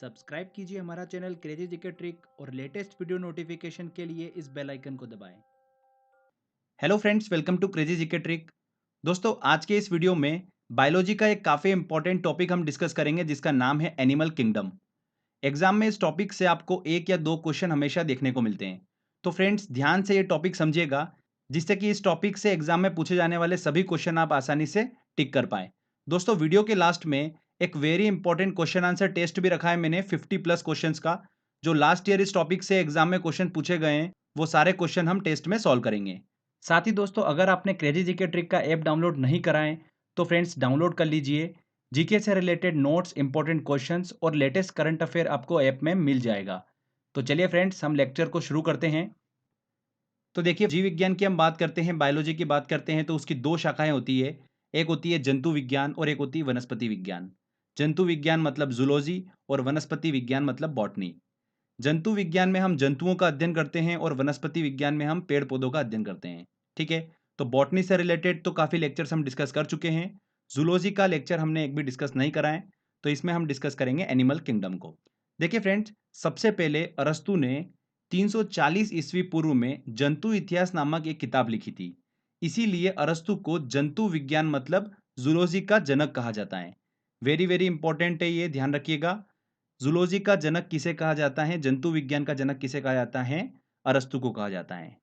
Subscribe कीजिए हमारा channel crazy GK trick और लेटेस्ट वीडियो नोटिफिकेशन के लिए इस बेल आइकन को दबाएं। Hello friends, welcome to crazy GK trick. दोस्तों, आज के इस वीडियो में बायोलॉजी का एक काफ़ी इंपॉर्टेंट टॉपिक हम डिस्कस करेंगे जिसका नाम है एनिमल किंगडम। एग्जाम में इस टॉपिक से आपको एक या दो क्वेश्चन हमेशा देखने को मिलते हैं। तो फ्रेंड्स, ध्यान से ये टॉपिक समझिएगा जिससे कि इस टॉपिक से एग्जाम में पूछे जाने वाले सभी क्वेश्चन आप आसानी से टिक कर पाए। दोस्तों, वीडियो के लास्ट में एक very important question answer test भी रखा है मैंने 50+ क्वेश्चंस का। जो लास्ट ईयर इस टॉपिक से एग्जाम में क्वेश्चन पूछे गए हैं वो सारे क्वेश्चन हम टेस्ट में सॉल्व करेंगे। साथ ही दोस्तों, अगर आपने क्रेजी जीके ट्रिक का ऐप डाउनलोड नहीं करा है तो फ्रेंड्स डाउनलोड कर लीजिए। जीके से रिलेटेड नोट्स, इंपॉर्टेंट क्वेश्चंस और लेटेस्ट करंट अफेयर आपको ऐप में मिल जाएगा। तो चलिए फ्रेंड्स, हम लेक्चर को शुरू करते हैं। तो देखिए, जीव विज्ञान की हम बात करते हैं, बायोलॉजी की बात करते हैं तो उसकी दो शाखाएं होती है। एक होती है जंतु विज्ञान और एक होती है वनस्पति विज्ञान। जंतु विज्ञान मतलब जूलॉजी और वनस्पति विज्ञान मतलब बॉटनी। जंतु विज्ञान में हम जंतुओं का अध्ययन करते हैं और वनस्पति विज्ञान में हम पेड़ पौधों का अध्ययन करते हैं। ठीक है। तो बॉटनी से रिलेटेड तो काफ़ी लेक्चर्स हम डिस्कस कर चुके हैं। जूलॉजी का लेक्चर हमने एक भी डिस्कस नहीं करा है। तो इसमें हम डिस्कस करेंगे एनिमल किंगडम को। देखिए फ्रेंड्स, सबसे पहले अरस्तु ने 340 ईस्वी पूर्व में जंतु इतिहास नामक एक किताब लिखी थी। इसीलिए अरस्तु को जंतु विज्ञान मतलब जूलॉजी का जनक कहा जाता है। वेरी वेरी इंपॉर्टेंट है, ये ध्यान रखिएगा। जूलॉजी का जनक किसे कहा जाता है, जंतु विज्ञान का जनक किसे कहा जाता है? अरस्तु को कहा जाता है।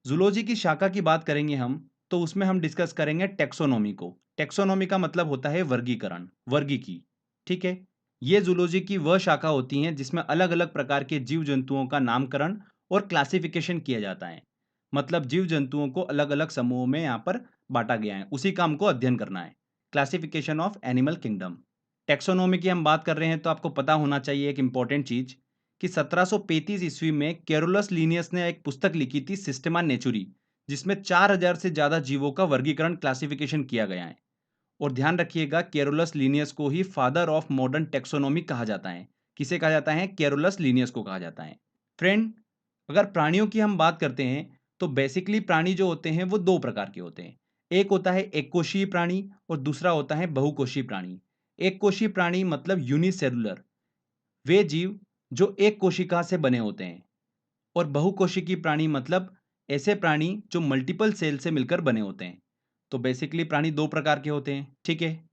जूलॉजी की शाखा की बात करेंगे हम तो उसमें हम डिस्कस करेंगे टेक्सोनोमी को। टेक्सोनोमी का मतलब होता है वर्गीकरण, वर्गीकी। ठीक है। ये जूलॉजी की वह शाखा होती है जिसमें अलग अलग प्रकार के जीव जंतुओं का नामकरण और क्लासिफिकेशन किया जाता है। मतलब जीव जंतुओं को अलग अलग समूहों में यहाँ पर बांटा गया है, उसी काम को अध्ययन करना है। Classification of animal kingdom. Taxonomy की हम बात कर रहे हैं तो आपको पता होना चाहिए एक इंपॉर्टेंट चीज कि 1735 ईस्वी में कैरोलस लीनियस ने एक पुस्तक लिखी थी सिस्टेमा नेचुरी, जिसमें 4000 से ज्यादा जीवों का वर्गीकरण, क्लासिफिकेशन किया गया है। और ध्यान रखिएगा, कैरोलस लीनियस को ही फादर ऑफ मॉडर्न टेक्सोनोमी कहा जाता है। किसे कहा जाता है? कैरोलस लीनियस को कहा जाता है। फ्रेंड, अगर प्राणियों की हम बात करते हैं तो बेसिकली प्राणी जो होते हैं वो दो प्रकार के होते हैं। एक होता है एक कोशीय प्राणी और दूसरा होता है बहुकोशीय प्राणी। एक कोशीय प्राणी मतलब यूनिसेलुलर, वे जीव जो एक कोशिका से बने होते हैं। और बहुकोशिकीय प्राणी मतलब ऐसे प्राणी जो मल्टीपल सेल से मिलकर बने होते हैं। तो बेसिकली प्राणी दो प्रकार के होते हैं। ठीक है।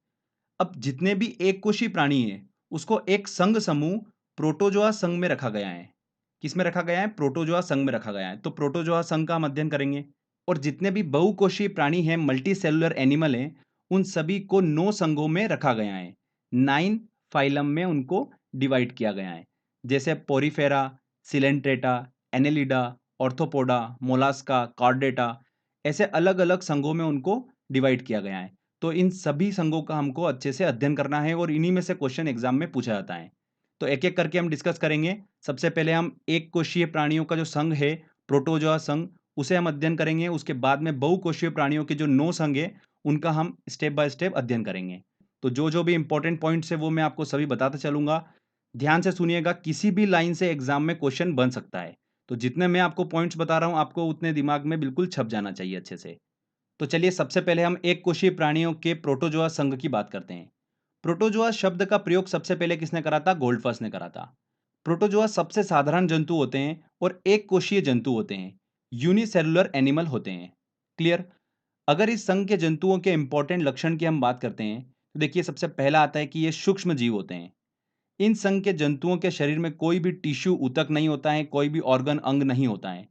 अब जितने भी एक कोशीय प्राणी हैं उसको एक संघ समूह प्रोटोजोआ संघ में रखा गया है। किसमें रखा गया है? प्रोटोजोआ संघ में रखा गया है। तो प्रोटोजोआ संघ का हम अध्ययन करेंगे। और जितने भी बहुकोशीय प्राणी हैं, मल्टी सेलुलर एनिमल हैं, उन सभी को 9 संघों में रखा गया है। 9 फाइलम में उनको डिवाइड किया गया है। जैसे Porifera, Coelenterata, Annelida, arthropoda, Mollusca, Chordata, ऐसे अलग अलग संघों में उनको डिवाइड किया गया है। तो इन सभी संघों का हमको अच्छे से अध्ययन करना है और इन्हीं में से क्वेश्चन एग्जाम में पूछा जाता है। तो एक एक करके हम डिस्कस करेंगे। सबसे पहले हम एक कोशीय प्राणियों का जो संघ है, प्रोटोजोआ संघ, उसे हम अध्ययन करेंगे। उसके बाद में बहुकोशीय प्राणियों के जो 9 संघ है उनका हम स्टेप बाय स्टेप अध्ययन करेंगे। तो जो जो भी इंपॉर्टेंट पॉइंट्स है वो मैं आपको सभी बताता चलूंगा। ध्यान से सुनिएगा, किसी भी लाइन से एग्जाम में क्वेश्चन बन सकता है। तो जितने मैं आपको पॉइंट्स बता रहा हूं आपको उतने दिमाग में बिल्कुल छप जाना चाहिए अच्छे से। तो चलिए, सबसे पहले हम एक कोशीय प्राणियों के प्रोटोजोआ संघ की बात करते हैं। प्रोटोजोआ शब्द का प्रयोग सबसे पहले किसने करा था? गोल्डफर्स ने करा था। प्रोटोजोआ सबसे साधारण जंतु होते हैं और एक कोशीय जंतु होते हैं, यूनिसेलुलर एनिमल होते हैं। क्लियर? अगर इस संघ के जंतुओं के इंपॉर्टेंट लक्षण की हम बात करते हैं तो देखिए, सबसे पहला आता है कि ये सूक्ष्म जीव होते हैं। इन संघ के जंतुओं के शरीर में कोई भी टिश्यू ऊतक नहीं होता है, कोई भी ऑर्गन अंग नहीं होता है।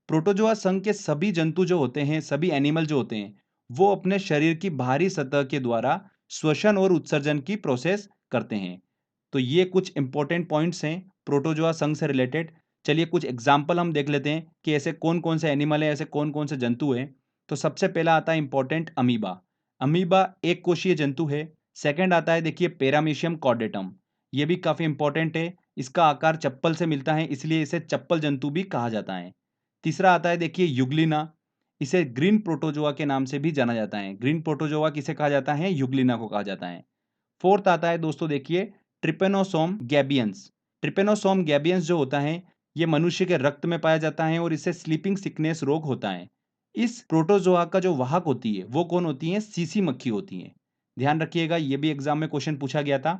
प्रोटोजोआ संघ के सभी जंतु जो होते हैं, सभी एनिमल जो होते हैं, वो अपने शरीर की बाहरी सतह के द्वारा श्वसन और उत्सर्जन की प्रोसेस करते हैं। तो ये कुछ इंपॉर्टेंट पॉइंट्स हैं प्रोटोजोआ संघ से रिलेटेड। चलिए कुछ एग्जाम्पल हम देख लेते हैं कि ऐसे कौन कौन से एनिमल है, ऐसे कौन कौन से जंतु हैं। तो सबसे पहला आता है इंपॉर्टेंट, अमीबा। अमीबा एक कोशीय जंतु है। सेकंड आता है देखिए पैरामीशियम कॉर्डेटम। ये भी काफी इंपॉर्टेंट है। इसका आकार चप्पल से मिलता है, इसलिए इसे चप्पल जंतु भी कहा जाता है। तीसरा आता है देखिए युग्लिना। इसे ग्रीन प्रोटोजोआ के नाम से भी जाना जाता है। ग्रीन प्रोटोजोआ किसे कहा जाता है? युग्लिना को कहा जाता है। फोर्थ आता है दोस्तों देखिए ट्रिपेनोसोम गैबियंस। ट्रिपेनोसोम गैबियंस जो होता है ये मनुष्य के रक्त में पाया जाता है और इसे स्लीपिंग सिकनेस रोग होता है। इस प्रोटोजोआ का जो वाहक होती है वो कौन होती है? सीसी मक्खी होती है। ध्यान रखिएगा, ये भी एग्जाम में क्वेश्चन पूछा गया था।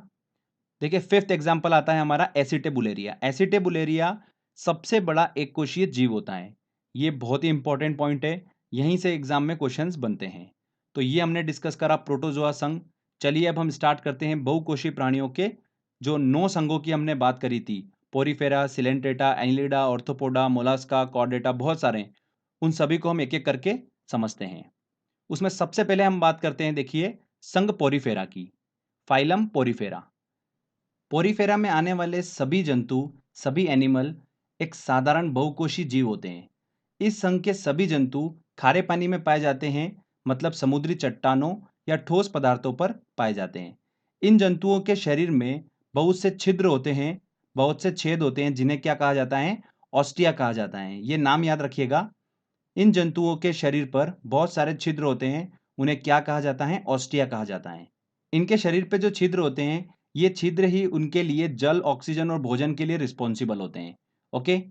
देखिए फिफ्थ एग्जाम्पल आता है हमारा एसिटेबुलेरिया। एसिटेबुलेरिया सबसे बड़ा एककोषीय जीव होता है। ये बहुत ही इंपॉर्टेंट पॉइंट है, यहीं से एग्जाम में क्वेश्चंस बनते हैं। तो ये हमने डिस्कस करा प्रोटोजोआ संघ। चलिए अब हम स्टार्ट करते हैं बहुकोषीय प्राणियों के जो 9 संघों की हमने बात करी थी। Porifera, Coelenterata, Annelida, arthropoda, Mollusca, Chordata, बहुत सारे हैं। उन सभी को हम एक एक करके समझते हैं। उसमें सबसे पहले हम बात करते हैं, देखिए, संघ पोरीफेरा की। Phylum Porifera. पोरीफेरा में आने वाले सभी जंतु, सभी एनिमल एक साधारण बहुकोषीय जीव होते हैं। इस संघ के सभी जंतु खारे पानी में पाए जाते हैं, मतलब समुद्री चट्टानों या ठोस पदार्थों पर पाए जाते हैं। इन जंतुओं के शरीर में बहुत से छिद्र होते हैं, बहुत से छेद होते हैं, जिन्हें क्या कहा जाता है? ऑस्टिया कहा जाता है। ये नाम याद रखिएगा। इन जंतुओं के शरीर पर बहुत सारे छिद्र होते हैं, उन्हें क्या कहा जाता है? ऑस्टिया कहा जाता है। इनके शरीर पे जो छिद्र होते हैं, ये छिद्र ही उनके लिए जल, ऑक्सीजन और भोजन के लिए रिस्पॉन्सिबल होते हैं। ओके।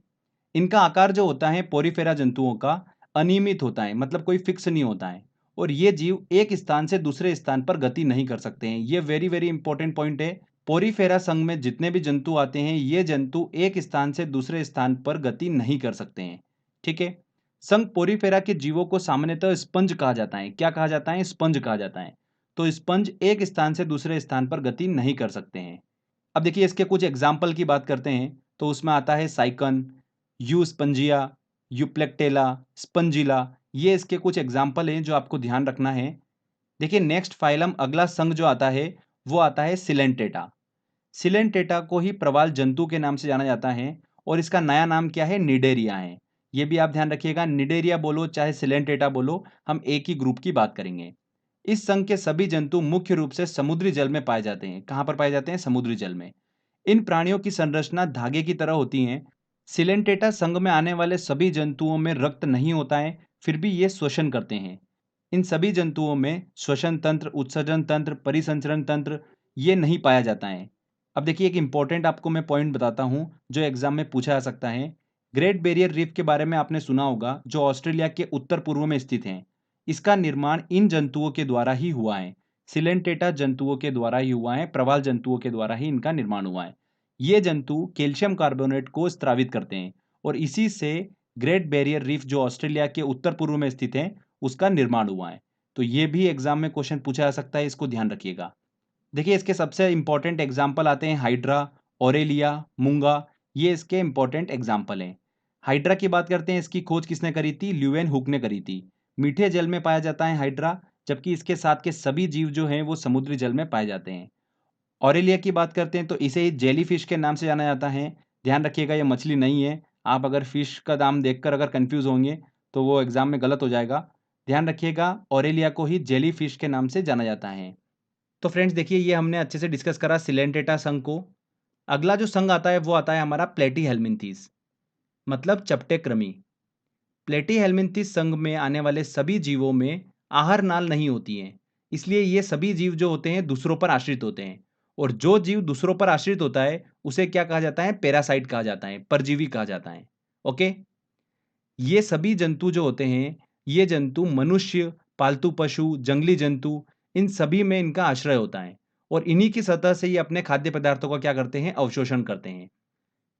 इनका आकार जो होता है पोरीफेरा जंतुओं का अनियमित होता है, मतलब कोई फिक्स नहीं होता है। और ये जीव एक स्थान से दूसरे स्थान पर गति नहीं कर सकते हैं। ये वेरी वेरी इंपॉर्टेंट पॉइंट है। पोरीफेरा संघ में जितने भी जंतु आते हैं, ये जंतु एक स्थान से दूसरे स्थान पर गति नहीं कर सकते हैं। ठीक है। संघ पोरीफेरा के जीवों को सामान्यतः स्पंज कहा जाता है। क्या कहा जाता है? स्पंज कहा जाता है। तो स्पंज एक स्थान से दूसरे स्थान पर गति नहीं कर सकते हैं। अब देखिए इसके कुछ एग्जाम्पल की बात करते हैं, तो उसमें आता है साइकन, यू स्पंजिया, यूप्लेक्टेला, स्पंजिला। ये इसके कुछ एग्जाम्पल हैं जो आपको ध्यान रखना है। देखिए नेक्स्ट फाइलम, अगला संघ जो आता है वो आता है सिलेंटेटा। सिलेंटेटा को ही प्रवाल जंतु के नाम से जाना जाता है, और इसका नया नाम क्या है? निडेरिया है। ये भी आप ध्यान रखिएगा, निडेरिया बोलो चाहे सिलेंटेटा बोलो, हम एक ही ग्रुप की बात करेंगे। इस संघ के सभी जंतु मुख्य रूप से समुद्री जल में पाए जाते हैं। कहां पर पाए जाते हैं? समुद्री जल में। इन प्राणियों की संरचना धागे की तरह होती है। सिलेंटेटा संघ में आने वाले सभी जंतुओं में रक्त नहीं होता है, फिर भी ये श्वसन करते हैं। इन सभी जंतुओं में श्वसन तंत्र, उत्सर्जन तंत्र, परिसंचरण तंत्र ये नहीं पाया जाता है। अब देखिए एक इंपॉर्टेंट आपको मैं पॉइंट बताता हूं जो एग्जाम में पूछा जा सकता है। ग्रेट बैरियर रीफ के बारे में आपने सुना होगा, जो ऑस्ट्रेलिया के उत्तर पूर्व में स्थित है। इसका निर्माण इन जंतुओं के द्वारा ही हुआ है। सिलेंटेटा जंतुओं के द्वारा ही हुआ है, प्रवाल जंतुओं के द्वारा ही इनका निर्माण हुआ है। ये जंतु कैल्शियम कार्बोनेट को स्रावित करते हैं, और इसी से ग्रेट बैरियर रीफ जो ऑस्ट्रेलिया के उत्तर पूर्व में स्थित है उसका निर्माण हुआ है। तो ये भी एग्जाम में क्वेश्चन पूछा जा सकता है, इसको ध्यान रखिएगा। देखिए इसके सबसे इंपॉर्टेंट एग्जाम्पल आते हैं हाइड्रा, ओरेलिया, मूंगा। ये इसके इंपॉर्टेंट एग्जाम्पल हैं। हाइड्रा की बात करते हैं, इसकी खोज किसने करी थी? ल्यूवेन हुक ने करी थी। मीठे जल में पाया जाता है हाइड्रा, जबकि इसके साथ के सभी जीव जो हैं वो समुद्री जल में पाए जाते हैं। ऑरेलिया की बात करते हैं तो इसे ही जेली फिश के नाम से जाना जाता है। ध्यान रखिएगा ये मछली नहीं है। आप अगर फिश का नाम देखकर अगर कंफ्यूज होंगे तो वो एग्जाम में गलत हो जाएगा। ध्यान रखिएगा ऑरेलिया को ही जेली फिश के नाम से जाना जाता है। तो फ्रेंड्स देखिए ये हमने अच्छे से डिस्कस करा सिलेंटेटा संघ को। अगला जो संघ आता है वो आता है हमारा प्लेटीहेल्मिन्थीस, मतलब चपटे कृमि। प्लेटीहेल्मिन्थीस संघ में आने वाले सभी जीवों में आहार नाल नहीं होती है, इसलिए ये सभी जीव जो होते हैं दूसरों पर आश्रित होते हैं। और जो जीव दूसरों पर आश्रित होता है उसे क्या कहा जाता है? पैरासाइट कहा जाता है, परजीवी कहा जाता है। ओके। ये सभी जंतु जो होते हैं, ये जंतु मनुष्य, पालतू पशु, जंगली जंतु, इन सभी में इनका आश्रय होता है, और इन्हीं की सतह से ये अपने खाद्य पदार्थों का क्या करते हैं? अवशोषण करते हैं।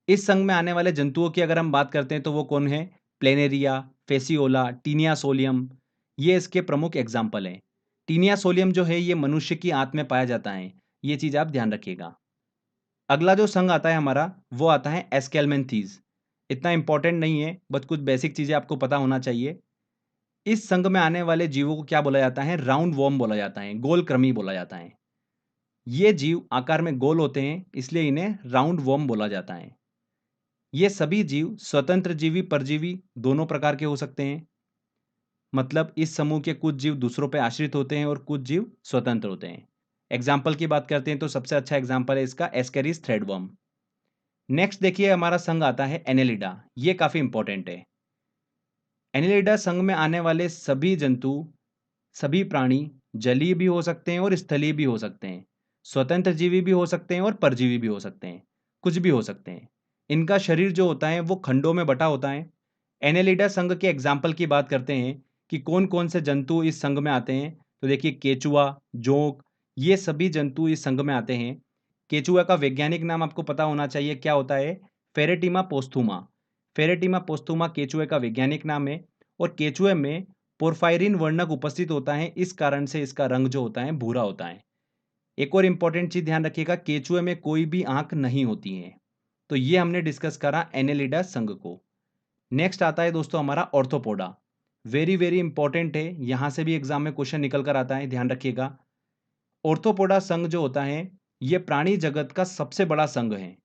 इस संघ में आने वाले जंतुओं की अगर हम बात करते हैं तो वो कौन है? Planaria, Fasciola, Taenia solium. ये इसके प्रमुख एग्जाम्पल हैं। टीनिया सोलियम जो है ये मनुष्य की आंत में पाया जाता है। ये चीज आप ध्यान रखिएगा। अगला जो संघ आता है हमारा वो आता है एस्केलमेंथीज। इतना इंपॉर्टेंट नहीं है, बस कुछ बेसिक चीजें आपको पता होना चाहिए। इस संघ में आने वाले जीवों को क्या बोला जाता है? राउंड वॉर्म बोला जाता है, गोल कृमि बोला जाता है। ये जीव आकार में गोल होते हैं, इसलिए इन्हें राउंड वॉर्म बोला जाता है। ये सभी जीव स्वतंत्र जीवी, परजीवी दोनों प्रकार के हो सकते हैं। मतलब इस समूह के कुछ जीव दूसरों पर आश्रित होते हैं और कुछ जीव स्वतंत्र होते हैं। एग्जाम्पल की बात करते हैं तो सबसे अच्छा एग्जाम्पल है इसका एस्केरिस थ्रेडवर्म। नेक्स्ट देखिए हमारा संघ आता है एनेलिडा। ये काफी इंपॉर्टेंट है। एनेलिडा संघ में आने वाले सभी जंतु, सभी प्राणी जलीय भी हो सकते हैं और स्थलीय भी हो सकते हैं। स्वतंत्र जीवी भी हो सकते हैं और परजीवी भी हो सकते हैं। कुछ भी हो सकते हैं। इनका शरीर जो होता है वो खंडों में बटा होता है। एनेलिडा संघ के एग्जाम्पल की बात करते हैं कि कौन कौन से जंतु इस संघ में आते हैं, तो देखिए केचुआ, जोंक, ये सभी जंतु इस संघ में आते हैं। केचुआ का वैज्ञानिक नाम आपको पता होना चाहिए, क्या होता है? फेरेटिमा पोस्थुमा। फेरेटिमा पोस्थुमा केचुए का वैज्ञानिक नाम है और केचुए में पोर्फायरिन वर्णक उपस्थित होता है, इस कारण से इसका रंग जो होता है भूरा होता है। एक और इंपॉर्टेंट चीज ध्यान रखिएगा, केचुए में कोई भी आंख नहीं होती है। तो ये हमने डिस्कस करा एनेलिडा संघ को। नेक्स्ट आता है दोस्तों हमारा ऑर्थोपोडा। वेरी वेरी इंपॉर्टेंट है, यहां से भी एग्जाम में क्वेश्चन निकल कर आता है, ध्यान रखिएगा। ऑर्थोपोडा संघ जो होता है यह प्राणी जगत का सबसे बड़ा संघ है।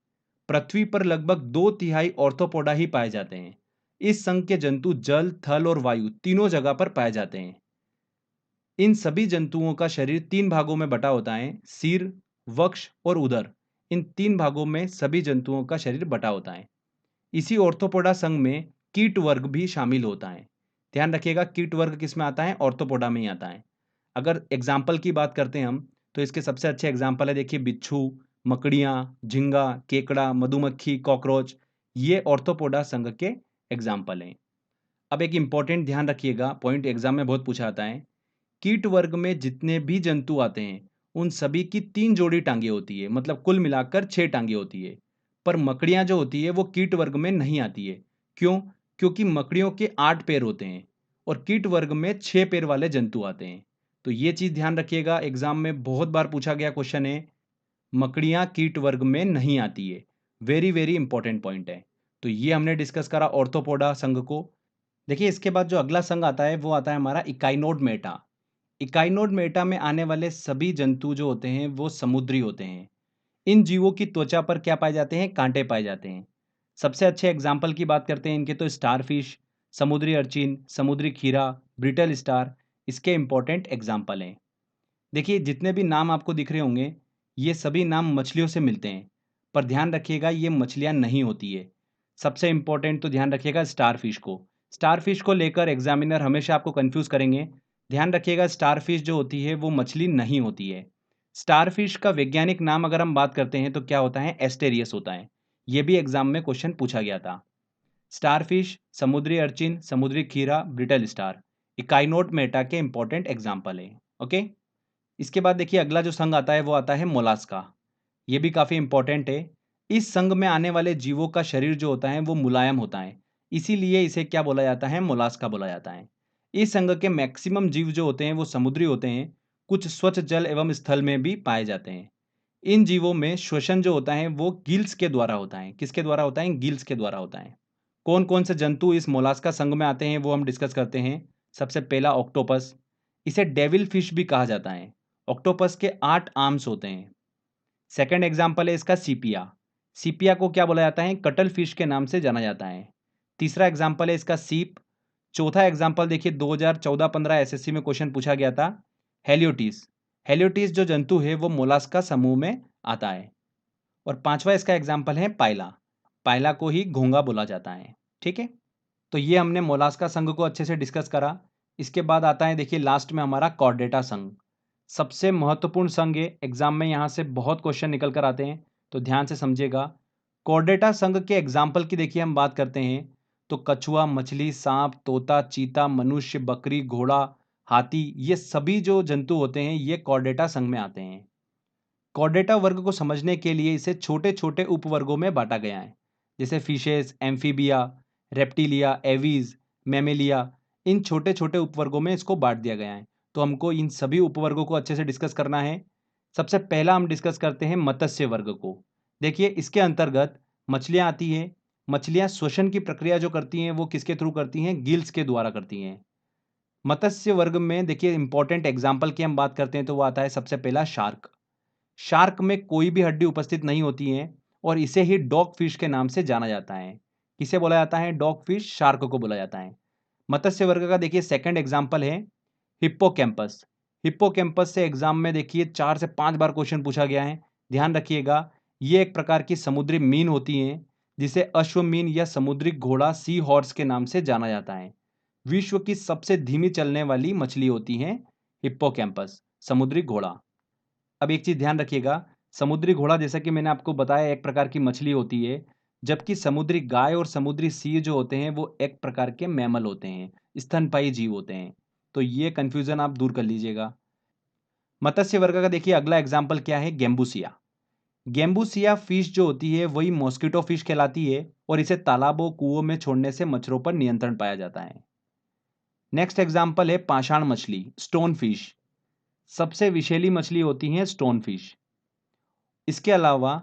पृथ्वी पर लगभग 2/3 ऑर्थोपोडा ही पाए जाते हैं। इस संघ के जंतु जल, थल और वायु तीनों जगह पर पाए जाते हैं। इन सभी जंतुओं का शरीर 3 भागों में बटा होता है, सिर, वक्ष और उदर। इन 3 भागों में सभी जंतुओं का शरीर बटा होता है। इसी ऑर्थोपोडा संघ में कीट वर्ग भी शामिल होता है। ध्यान रखिएगा, कीट वर्ग किस में आता है? ऑर्थोपोडा में ही आता है। अगर एग्जाम्पल की बात करते हैं हम, तो इसके सबसे अच्छे एग्जाम्पल है, देखिए बिच्छू, मकड़ियाँ, झिंगा, केकड़ा, मधुमक्खी, कॉकरोच, ये ऑर्थोपोडा संघ के एग्जाम्पल हैं। अब एक इंपॉर्टेंट ध्यान रखिएगा, पॉइंट एग्जाम में बहुत पूछा आता है। कीट वर्ग में जितने भी जंतु आते हैं उन सभी की 3 जोड़ी टांगे होती है, मतलब कुल मिलाकर 6 टांगे होती है। पर मकड़ियां जो होती है वो कीट वर्ग में नहीं आती है। क्यों? क्योंकि मकड़ियों के 8 पैर होते हैं और कीट वर्ग में 6 पैर वाले जंतु आते हैं। तो ये चीज ध्यान रखिएगा, एग्जाम में बहुत बार पूछा गया क्वेश्चन है, मकड़ियां कीट वर्ग में नहीं आती है। वेरी वेरी इंपॉर्टेंट पॉइंट है। तो ये हमने डिस्कस करा ऑर्थोपोडा संघ को। देखिए इसके बाद जो अगला संघ आता है वो आता है हमारा इकाइनोडर्मेटा। इकाइनोडर्मेटा में आने वाले सभी जंतु जो होते हैं वो समुद्री होते हैं। इन जीवों की त्वचा पर क्या पाए जाते हैं? कांटे पाए जाते हैं। सबसे अच्छे एग्जाम्पल की बात करते हैं इनके, तो स्टारफिश, समुद्री अर्चिन, समुद्री खीरा, ब्रिटल स्टार इसके इंपॉर्टेंट एग्जाम्पल हैं। देखिए जितने भी नाम आपको दिख रहे होंगे ये सभी नाम मछलियों से मिलते हैं, पर ध्यान रखिएगा ये मछलियां नहीं होती है। सबसे इंपॉर्टेंट तो ध्यान रखिएगा स्टारफिश को। स्टारफिश को लेकर एग्जामिनर हमेशा आपको कंफ्यूज करेंगे। ध्यान रखिएगा स्टारफिश जो होती है वो मछली नहीं होती है। स्टारफिश का वैज्ञानिक नाम अगर हम बात करते हैं तो क्या होता है? एस्टेरियस होता है। ये भी एग्जाम में क्वेश्चन पूछा गया था। स्टारफिश, समुद्री अर्चिन, समुद्री खीरा, ब्रिटल स्टार इकाइनोडर्मेटा के इंपॉर्टेंट एग्जाम्पल है। ओके, इसके बाद देखिए अगला जो संघ आता है वो आता है मोलास्का। ये भी काफी इंपॉर्टेंट है। इस संघ में आने वाले जीवों का शरीर जो होता है वो मुलायम होता है, इसीलिए इसे क्या बोला जाता है? मोलास्का बोला जाता है। इस संघ के मैक्सिमम जीव जो होते हैं वो समुद्री होते हैं, कुछ स्वच्छ जल एवं स्थल में भी पाए जाते हैं। इन जीवों में श्वसन जो होता है वो गिल्स के द्वारा होता है। किसके द्वारा होता है? गिल्स के द्वारा होता है। कौन कौन से जंतु इस मोलास्का संघ में आते हैं वो हम डिस्कस करते हैं। सबसे पहला ऑक्टोपस, इसे डेविल फिश भी कहा जाता है। ऑक्टोपस के 8 आर्म्स होते हैं। सेकंड एग्जाम्पल है इसका सीपिया। सीपिया को क्या बोला जाता है? कटल फिश के नाम से जाना जाता है। तीसरा एग्जाम्पल है इसका सीप। चौथा एग्जाम्पल देखिए 2014-15 एसएससी में क्वेश्चन पूछा गया था, हेलियोटिस। हेलियोटिस जो जंतु है वो मोलास्का समूह में आता है। और पांचवा इसका एग्जाम्पल है पाइला। पाइला को ही घोंगा बोला जाता है। ठीक है, तो ये हमने मोलास्का संघ को अच्छे से डिस्कस करा। इसके बाद आता है देखिए लास्ट में हमारा कॉर्डेटा संघ। सबसे महत्वपूर्ण संघ है, एग्जाम में यहाँ से बहुत क्वेश्चन निकल कर आते हैं, तो ध्यान से समझिएगा। कॉर्डेटा संघ के एग्जाम्पल की देखिए हम बात करते हैं तो कछुआ, मछली, सांप, तोता, चीता, मनुष्य, बकरी, घोड़ा, हाथी, ये सभी जो जंतु होते हैं ये कॉर्डेटा संघ में आते हैं। कॉर्डेटा वर्ग को समझने के लिए इसे छोटे छोटे उपवर्गों में बांटा गया है, जैसे fishes, amphibia, reptilia, aves, mammalia. इन छोटे छोटे उपवर्गों में इसको बांट दिया गया है। तो हमको इन सभी उपवर्गों को अच्छे से डिस्कस करना है। सबसे पहला हम डिस्कस करते हैं मत्स्य वर्ग को। देखिए इसके अंतर्गत मछलियां आती हैं। मछलियां श्वसन की प्रक्रिया जो करती हैं वो किसके थ्रू करती हैं? गिल्स के द्वारा करती हैं। मत्स्य वर्ग में देखिए इंपॉर्टेंट एग्जाम्पल की हम बात करते हैं तो वो आता है सबसे पहला शार्क। शार्क में कोई भी हड्डी उपस्थित नहीं होती है और इसे ही डॉग फिश के नाम से जाना जाता है। किसे बोला जाता है? डॉग फिश, शार्क को बोला जाता है। मत्स्य वर्ग का देखिए सेकंड एग्जाम्पल है हिप्पोकैम्पस। हिप्पोकैम्पस से एग्जाम में देखिए 4 से 5 बार क्वेश्चन पूछा गया है। ध्यान रखिएगा, ये एक प्रकार की समुद्री मीन होती है जिसे अश्वमीन या समुद्री घोड़ा, सी हॉर्स के नाम से जाना जाता है। विश्व की सबसे धीमी चलने वाली मछली होती है हिप्पोकैम्पस, समुद्री घोड़ा। अब एक चीज ध्यान रखिएगा, समुद्री घोड़ा जैसा कि मैंने आपको बताया एक प्रकार की मछली होती है, जबकि समुद्री गाय और समुद्री सिंह जो होते हैं वो एक प्रकार के मैमल होते हैं, स्तनपायी जीव होते हैं। तो ये कंफ्यूजन आप दूर कर लीजिएगा। मत्स्य वर्ग का देखिए अगला एग्जाम्पल क्या है? गेम्बुसिया। गैम्बूसिया फिश जो होती है वही मॉस्किटो फिश कहलाती है और इसे तालाबों कुओं में छोड़ने से मच्छरों पर नियंत्रण पाया जाता है। नेक्स्ट एग्जाम्पल है पाषाण मछली, स्टोन फिश। सबसे विषैली मछली होती है स्टोन फिश। इसके अलावा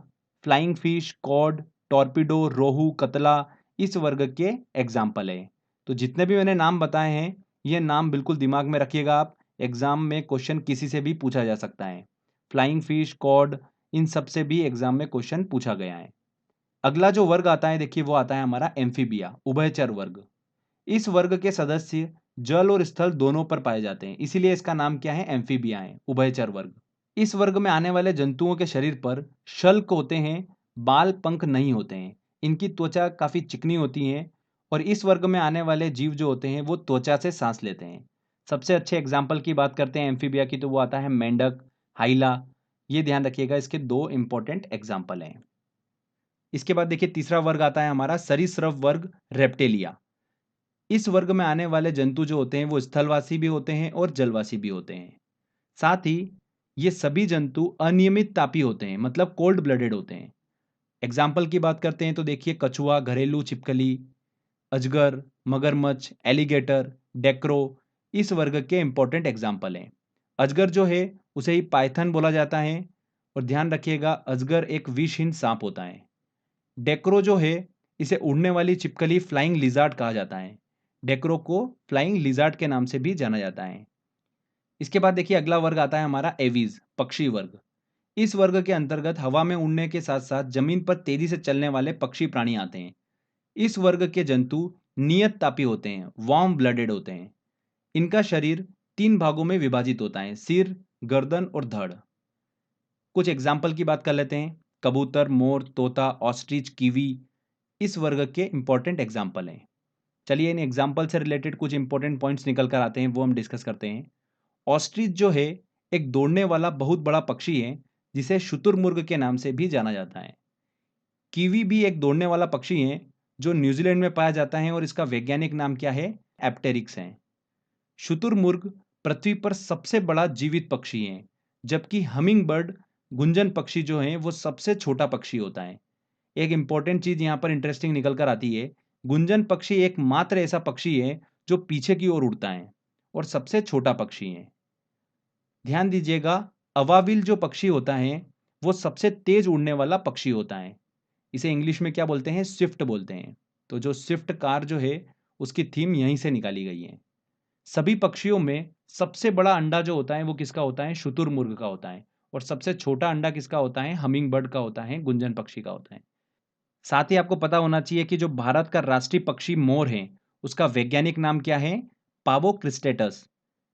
फ्लाइंग फिश, कॉड, टॉर्पिडो, रोहू, कतला इस वर्ग के एग्जाम्पल है। तो जितने भी मैंने नाम बताए हैं ये नाम बिल्कुल दिमाग में रखिएगा आप, एग्जाम में क्वेश्चन किसी से भी पूछा जा सकता है। फ्लाइंग फिश, कॉड, इन सब से भी एग्जाम में क्वेश्चन पूछा गया है। अगला जो वर्ग आता है देखिए वो आता है हमारा एम्फीबिया, उभयचर वर्ग। इस वर्ग के सदस्य जल और स्थल दोनों पर पाए जाते हैं, इसीलिए इसका नाम क्या है, एम्फीबिया है, उभयचर वर्ग। इस वर्ग में आने वाले जंतुओं के शरीर पर शल्क होते हैं, बाल पंख नहीं होते हैं। इनकी त्वचा काफी चिकनी होती है और इस वर्ग में आने वाले जीव जो होते हैं वो त्वचा से सांस लेते हैं। सबसे अच्छे एग्जाम्पल की बात करते हैं एम्फीबिया की तो वो आता है मेंढक, हाइला। ये ध्यान रखिएगा, इसके दो इंपॉर्टेंट एग्जाम्पल हैं। इसके बाद देखिए तीसरा वर्ग आता है हमारा सरीसृप वर्ग, रेप्टेलिया। इस वर्ग में आने वाले जंतु जो होते हैं वो स्थलवासी भी होते हैं और जलवासी भी होते हैं। साथ ही ये सभी जंतु अनियमित तापी होते हैं, मतलब कोल्ड ब्लडेड होते हैं। एग्जाम्पल की बात करते हैं तो देखिए कछुआ, घरेलू छिपकली, अजगर, मगरमच्छ, एलिगेटर, डेक्रो इस वर्ग के इंपॉर्टेंट एग्जाम्पल हैं। अजगर जो है उसे ही पाइथन बोला जाता है और ध्यान रखिएगा अजगर एक विषहीन सांप होता है। डेक्रो जो है इसे उड़ने वाली छिपकली, फ्लाइंग लिजार्ड कहा जाता है। डेक्रो को फ्लाइंग लिजार्ड के नाम से भी जाना जाता है। इसके बाद देखिए अगला वर्ग आता है हमारा एवीज, पक्षी वर्ग। इस वर्ग के अंतर्गत हवा में उड़ने के साथ साथ जमीन पर तेजी से चलने वाले पक्षी प्राणी आते हैं। इस वर्ग के जंतु नियत तापी होते हैं, वार्म ब्लडेड होते हैं। इनका शरीर 3 भागों में विभाजित होता है, सिर, गर्दन और धड़। कुछ एग्जाम्पल की बात कर लेते हैं। कबूतर, मोर, तोता, ऑस्ट्रिच, कीवी इस वर्ग के इंपॉर्टेंट एग्जाम्पल हैं। चलिए इन एग्जाम्पल से रिलेटेड कुछ इंपॉर्टेंट पॉइंट्स निकल कर आते हैं, वो हम डिस्कस करते हैं। ऑस्ट्रिच जो है एक दौड़ने वाला बहुत बड़ा पक्षी है जिसे शुतुरमुर्ग के नाम से भी जाना जाता है। कीवी भी एक दौड़ने वाला पक्षी है जो न्यूजीलैंड में पाया जाता है और इसका वैज्ञानिक नाम क्या है, एप्टेरिक्स है। शुतुरमुर्ग पृथ्वी पर सबसे बड़ा जीवित पक्षी है, जबकि हमिंग बर्ड, गुंजन पक्षी जो है वो सबसे छोटा पक्षी होता है। एक इंपॉर्टेंट चीज यहाँ पर इंटरेस्टिंग निकल कर आती है, गुंजन पक्षी एकमात्र ऐसा पक्षी है जो पीछे की ओर उड़ता है और सबसे छोटा पक्षी है। ध्यान दीजिएगा, अवाविल जो पक्षी होता है वो सबसे तेज उड़ने वाला पक्षी होता है। इसे इंग्लिश में क्या बोलते हैं, स्विफ्ट बोलते हैं। तो जो स्विफ्ट कार जो है उसकी थीम यहीं से निकाली गई है। सभी पक्षियों में सबसे बड़ा अंडा जो होता है वो किसका होता है, शुतुरमुर्ग का होता है। और सबसे छोटा अंडा किसका होता है, हमिंग बर्ड का होता है, गुंजन पक्षी का होता है। साथ ही आपको पता होना चाहिए कि जो भारत का राष्ट्रीय पक्षी मोर है उसका वैज्ञानिक नाम क्या है, पावो क्रिस्टेटस।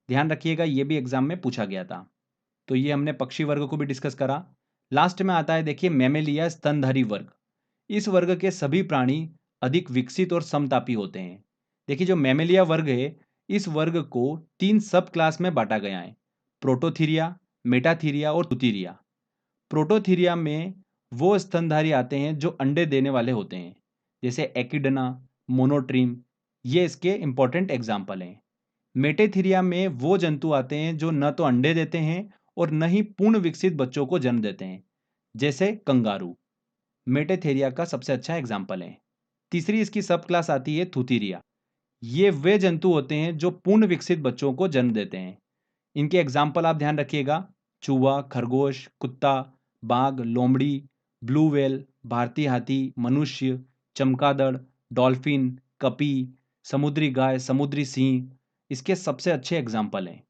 ध्यान रखिएगा ये भी एग्जाम में पूछा गया था। तो ये हमने पक्षी वर्ग को भी डिस्कस करा। लास्ट में आता है देखिए मैमेलिया, स्तनधारी वर्ग। इस वर्ग के सभी प्राणी अधिक विकसित और समतापी होते हैं। देखिए जो मैमेलिया वर्ग है इस वर्ग को 3 सब क्लास में बांटा गया है, प्रोटोथीरिया, मेटाथीरिया और तुतीरिया। प्रोटोथीरिया में वो स्तनधारी आते हैं जो अंडे देने वाले होते हैं, जैसे एकिडना, मोनोट्रीम, ये इसके इंपॉर्टेंट एग्जाम्पल हैं। मेटेथीरिया में वो जंतु आते हैं जो न तो अंडे देते हैं और न ही पूर्ण विकसित बच्चों को जन्म देते हैं, जैसे कंगारू। मेटेथेरिया का सबसे अच्छा एग्जाम्पल है। तीसरी इसकी सब क्लास आती है थूथीरिया। ये वे जंतु होते हैं जो पूर्ण विकसित बच्चों को जन्म देते हैं। इनके एग्जाम्पल आप ध्यान रखिएगा, चूहा, खरगोश, कुत्ता, बाघ, लोमड़ी, ब्लू व्हेल, भारतीय हाथी, मनुष्य, चमगादड़, डॉल्फिन, कपी, समुद्री गाय, समुद्री सिंह इसके सबसे अच्छे एग्जाम्पल हैं।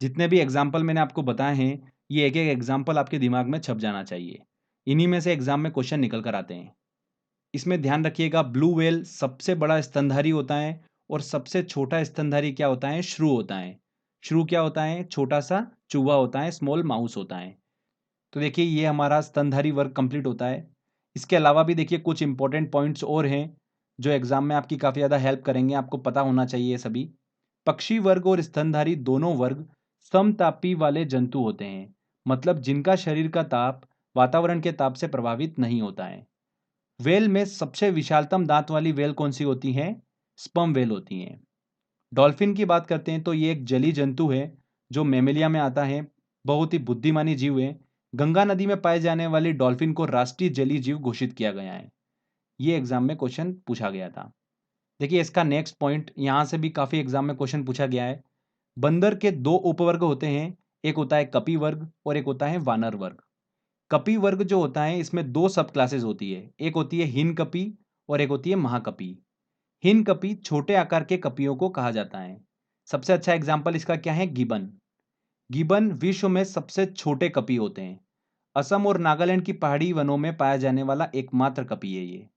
जितने भी एग्जाम्पल मैंने आपको बताए हैं ये एक एक एग्जाम्पल आपके दिमाग में छप जाना चाहिए। इन्हीं में से एग्जाम में क्वेश्चन निकल कर आते हैं। इसमें ध्यान रखिएगा ब्लू व्हेल सबसे बड़ा स्तनधारी होता है और सबसे छोटा स्तनधारी क्या होता है, श्रू होता है। श्रू क्या होता है, छोटा सा चूहा होता है, स्मॉल माउस होता है। तो देखिए ये हमारा स्तनधारी वर्ग कंप्लीट होता है। इसके अलावा भी देखिए कुछ इंपॉर्टेंट पॉइंट्स और हैं जो एग्जाम में आपकी काफ़ी ज़्यादा हेल्प करेंगे, आपको पता होना चाहिए सभी। पक्षी वर्ग और स्तनधारी दोनों वर्ग समतापी वाले जंतु होते हैं, मतलब जिनका शरीर का ताप वातावरण के ताप से प्रभावित नहीं होता है। वेल में सबसे विशालतम दांत वाली वेल कौन सी होती है, स्पर्म वेल होती है। डॉल्फिन की बात करते हैं तो ये एक जलीय जंतु है जो मेमेलिया में आता है, बहुत ही बुद्धिमानी जीव है। गंगा नदी में पाए जाने वाली डॉल्फिन को राष्ट्रीय जलीय जीव घोषित किया गया है। ये एग्जाम में क्वेश्चन पूछा गया था। देखिए इसका नेक्स्ट पॉइंट, यहां से भी काफी एग्जाम में क्वेश्चन पूछा गया है। बंदर के दो उपवर्ग होते हैं, एक होता है कपि वर्ग और एक होता है वानर वर्ग। कपि वर्ग जो होता है इसमें दो सब क्लासेस होती है, एक होती है हिन कपि और एक होती है महाकपि। हिन कपि छोटे आकार के कपियों को कहा जाता है। सबसे अच्छा एग्जाम्पल इसका क्या है, गिबन। गिबन विश्व में सबसे छोटे कपि होते हैं। असम और नागालैंड की पहाड़ी वनों में पाया जाने वाला एकमात्र कपि है ये।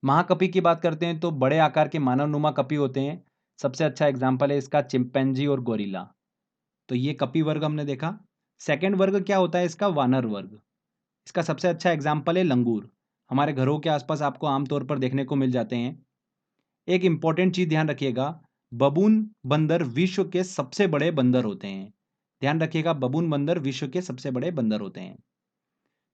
महाकपि की बात करते हैं तो बड़े आकार के मानवनुमा कपि होते हैं। सबसे अच्छा एग्जाम्पल है इसका चिंपैंजी और गोरिल्ला। तो ये कपि वर्ग हमने देखा। सेकंड वर्ग क्या होता है इसका, वानर वर्ग। इसका सबसे अच्छा एग्जाम्पल है लंगूर। हमारे घरों के आसपास आपको आमतौर पर देखने को मिल जाते हैं। एक इंपॉर्टेंट चीज ध्यान रखिएगा, बबून बंदर विश्व के सबसे बड़े बंदर होते हैं। ध्यान रखिएगा, बबून बंदर विश्व के सबसे बड़े बंदर होते हैं।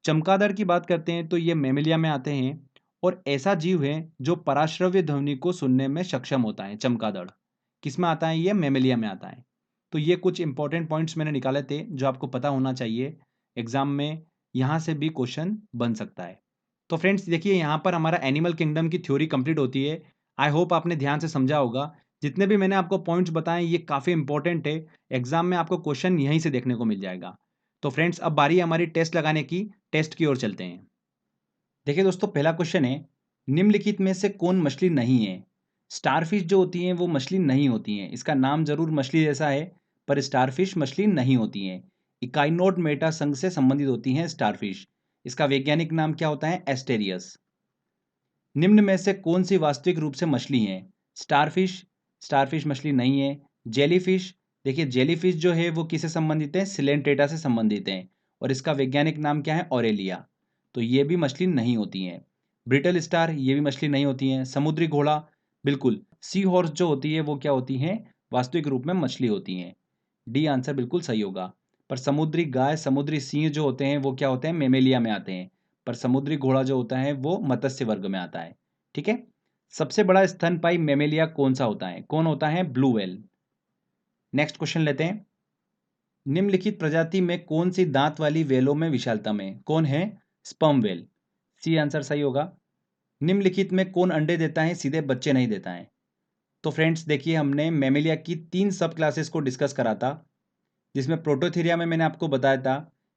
चमगादड़ की बात करते हैं तो ये मैमेलिया में आते हैं और ऐसा जीव है जो पराश्रव्य ध्वनि को सुनने में सक्षम होता है। चमगादड़ किस में आता है, ये मैमेलिया में आता है। तो ये कुछ इंपॉर्टेंट पॉइंट्स मैंने निकाले थे जो आपको पता होना चाहिए। एग्जाम में यहाँ से भी क्वेश्चन बन सकता है। तो फ्रेंड्स देखिए, यहाँ पर हमारा एनिमल किंगडम की थ्योरी कंप्लीट होती है। आई होप आपने ध्यान से समझा होगा। जितने भी मैंने आपको पॉइंट्स बताए ये काफ़ी इंपॉर्टेंट है। एग्जाम में आपको क्वेश्चन यहीं से देखने को मिल जाएगा। तो फ्रेंड्स अब बारी है हमारी टेस्ट लगाने की। टेस्ट की ओर चलते हैं। देखिए दोस्तों, पहला क्वेश्चन है, निम्नलिखित में से कौन मछली नहीं है। स्टारफिश जो होती हैं वो मछली नहीं होती हैं। इसका नाम जरूर मछली जैसा है पर स्टारफिश मछली नहीं होती हैं। इकाइनोड मेटा संघ से संबंधित होती हैं स्टारफिश। इसका वैज्ञानिक नाम क्या होता है, एस्टेरियस। निम्न में से कौन सी वास्तविक रूप से मछली है। स्टारफिश, स्टारफिश मछली नहीं है। जेलीफिश, देखिए जेलीफिश जो है वो किससे संबंधित है, सिलेंट्रेटा से संबंधित है और इसका वैज्ञानिक नाम क्या है, ऑरेलिया। तो ये भी मछली नहीं होती हैं। ब्रिटल स्टार, ये भी मछली नहीं होती हैं। समुद्री घोड़ा, बिल्कुल। सी हॉर्स जो होती है वो क्या होती हैं, वास्तविक रूप में मछली होती हैं। डी आंसर बिल्कुल सही होगा। पर समुद्री गाय, समुद्री सिंह जो होते हैं वो क्या होते हैं, मेमेलिया में आते हैं। पर समुद्री घोड़ा जो होता है वो मत्स्य वर्ग में आता है। ठीक है। सबसे बड़ा स्तनपायी मेमेलिया कौन सा होता है, कौन होता है, ब्लू व्हेल। नेक्स्ट क्वेश्चन लेते हैं। निम्नलिखित प्रजाति में कौन सी दांत वाली व्हेलों में विशालता में, कौन है, स्पर्म व्हेल। सी आंसर सही होगा। निम्नलिखित में कौन अंडे देता है, सीधे बच्चे नहीं देता है। तो फ्रेंड्स देखिए, हमने मेमेलिया की 3 सब क्लासेस को डिस्कस करा था, जिसमें प्रोटोथीरिया में मैंने आपको बताया था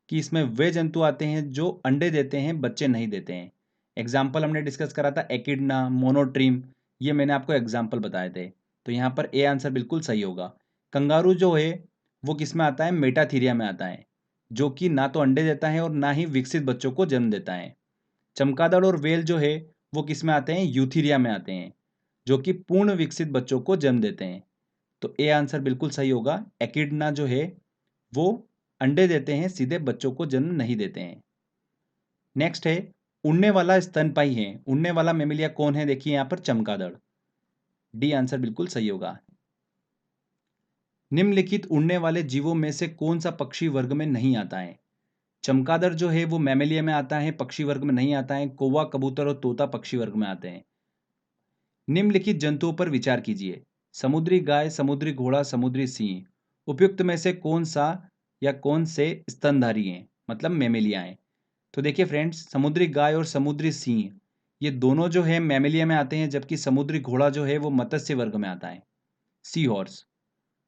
कि इसमें वे जंतु आते हैं जो अंडे देते हैं, बच्चे नहीं देते हैं। एग्जाम्पल हमने डिस्कस करा था एकिडना, मोनोट्रीम, ये मैंने आपको एग्जाम्पल बताए थे। तो यहाँ पर ए आंसर बिल्कुल सही होगा। कंगारू जो है वो किस में आता है, मेटाथीरिया में आता है, जो कि ना तो अंडे देता है और ना ही विकसित बच्चों को जन्म देता है। चमगादड़ और वेल जो है वो किस में आते हैं, यूथीरिया में आते हैं, जो कि पूर्ण विकसित बच्चों को जन्म देते हैं। तो ए आंसर बिल्कुल सही होगा। एकिडना जो है वो अंडे देते हैं, सीधे बच्चों को जन्म नहीं देते हैं। नेक्स्ट है, उड़ने वाला स्तनपायी है, उड़ने वाला मेमेलिया कौन है, देखिए यहां पर चमगादड़। डी आंसर बिल्कुल सही होगा। निम्नलिखित उड़ने वाले जीवों में से कौन सा पक्षी वर्ग में नहीं आता है। चमगादड़ जो है वो मैमेलिया में आता है, पक्षी वर्ग में नहीं आता है। कौवा, कबूतर और तोता पक्षी वर्ग में आते हैं। निम्नलिखित जंतुओं पर विचार कीजिए, समुद्री गाय, समुद्री घोड़ा, समुद्री सिंह। उपयुक्त में से कौन सा या कौन से स्तनधारी हैं, मतलब मेमेलिया हैं। तो देखिए फ्रेंड्स, समुद्री गाय और समुद्री सिंह ये दोनों जो है मैमेलिया में आते हैं, जबकि समुद्री घोड़ा जो है वो मत्स्य वर्ग में आता है, सी हॉर्स।